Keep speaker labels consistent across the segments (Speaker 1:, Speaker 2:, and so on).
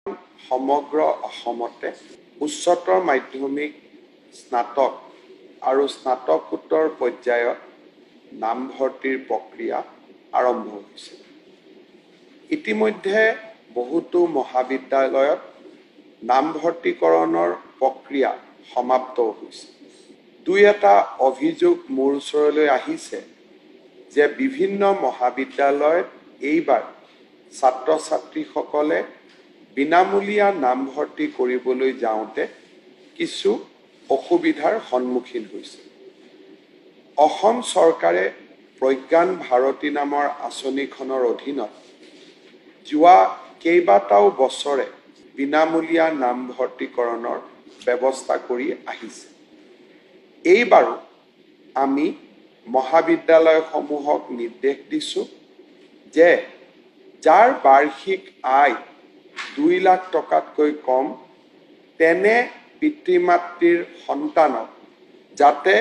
Speaker 1: সমগ্ৰ অসমতে উচ্চতৰ মাধ্যমিক স্নাতক আৰু স্নাতকোত্তৰ পৰ্যায়ত নামভৰ্তিৰ প্ৰক্ৰিয়া আৰম্ভ হৈছে। ইতিমধ্যে বহুতো মহাবিদ্যালয়ত নামভৰ্তিকৰণৰ প্ৰক্ৰিয়া সমাপ্ত হৈছে। দুই এটা অভিযোগ মোৰ ওচৰলৈ আহিছে যে বিভিন্ন মহাবিদ্যালয়ত এইবাৰ ছাত্ৰ-ছাত্ৰীসকলে বিনামূলীয়া নামভৰ্তি কৰিবলৈ যাওঁতে কিছু অসুবিধাৰ সন্মুখীন হৈছে। অসম চৰকাৰে প্ৰজ্ঞান ভাৰতী নামৰ আঁচনিখনৰ অধীনত যোৱা কেইবাটাও বছৰে বিনামূলীয়া নামভৰ্তিকৰণৰ ব্যৱস্থা কৰি আহিছে। এইবাৰো আমি মহাবিদ্যালয়সমূহক নিৰ্দেশ দিছোঁ যে যাৰ বাৰ্ষিক আয় 2 লাখ টকাতকৈ কম তেনে পিতৃ-মাতৃৰ সন্তানক যাতে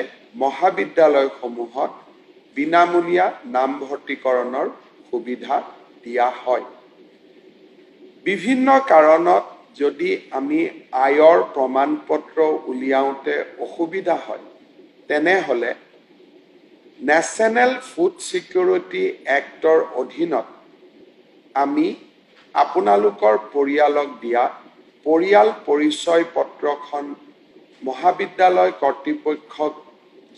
Speaker 1: মহাবিদ্যালয়সমূহত বিনামূলীয়া নামভৰ্তিকৰণৰ সুবিধা দিয়া হয়। বিভিন্ন কাৰণত যদি আমি আয়ৰ প্ৰমাণপত্ৰ উলিয়াওঁতে অসুবিধা হয় তেনেহ'লে নেশ্যনেল ফুড ছিকিউৰিটি এক্টৰ অধীনত আমি আপোনালোকৰ পৰিয়ালক দিয়া পৰিয়াল পৰিচয় পত্ৰখন মহাবিদ্যালয় কৰ্তৃপক্ষক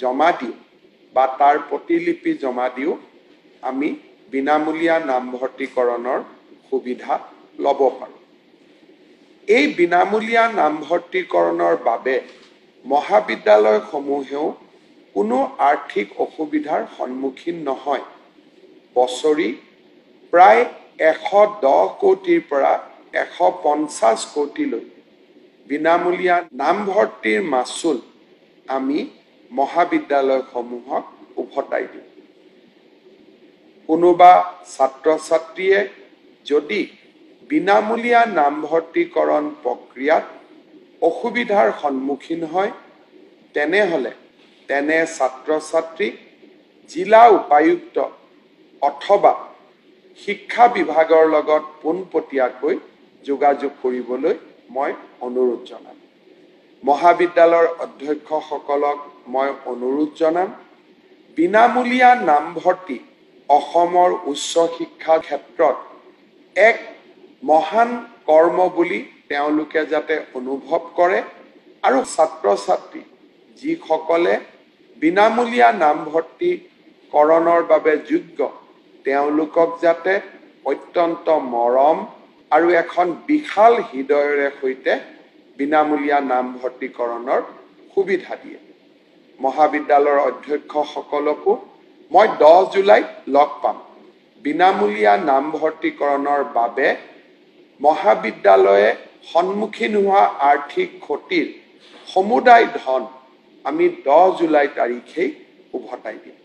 Speaker 1: জমা দিওঁ বা তাৰ প্ৰতিলিপি জমা দিওঁ আমি বিনামূলীয়া নামভৰ্তিকৰণৰ সুবিধা ল'ব পাৰোঁ। এই বিনামূলীয়া নামভৰ্তিকৰণৰ বাবে মহাবিদ্যালয়সমূহেও কোনো আৰ্থিক অসুবিধাৰ সন্মুখীন নহয়। বছৰি প্ৰায় 110 কোটিৰ পৰা 150 কোটিলৈ বিনামূলীয়া নামভৰ্তিৰ মাচুল আমি মহাবিদ্যালয়সমূহক উভতাই দিওঁ। কোনোবা ছাত্ৰ-ছাত্ৰীয়ে যদি বিনামূলীয়া নামভৰ্তিকৰণ প্ৰক্ৰিয়াত অসুবিধাৰ সন্মুখীন হয় তেনেহ'লে তেনে ছাত্ৰ-ছাত্ৰীক জিলা উপায়ুক্ত অথবা শিক্ষা বিভাগৰ লগত পোনপটীয়াকৈ যোগাযোগ কৰিবলৈ মই অনুৰোধ জনাম। মহাবিদ্যালয়ৰ অধ্যক্ষসকলক মই অনুৰোধ জনাম বিনামূলীয়া নামভৰ্তি অসমৰ উচ্চ শিক্ষাৰ ক্ষেত্ৰত এক মহান কৰ্ম বুলি তেওঁলোকে যাতে অনুভৱ কৰে আৰু ছাত্ৰ-ছাত্ৰী যিসকলে বিনামূলীয়া নামভৰ্তিকৰণৰ বাবে যোগ্য তেওঁলোকক যাতে অত্যন্ত মৰম আৰু এখন বিশাল হৃদয়ৰে সৈতে বিনামূলীয়া নামভৰ্তিকৰণৰ সুবিধা দিয়ে। মহাবিদ্যালয়ৰ অধ্যক্ষসকলকো মই 10 জুলাইত লগ পাম। বিনামূলীয়া নামভৰ্তিকৰণৰ বাবে মহাবিদ্যালয়ে সন্মুখীন হোৱা আৰ্থিক ক্ষতিৰ সমুদায় ধন আমি 10 জুলাই তাৰিখেই উভতাই দিম।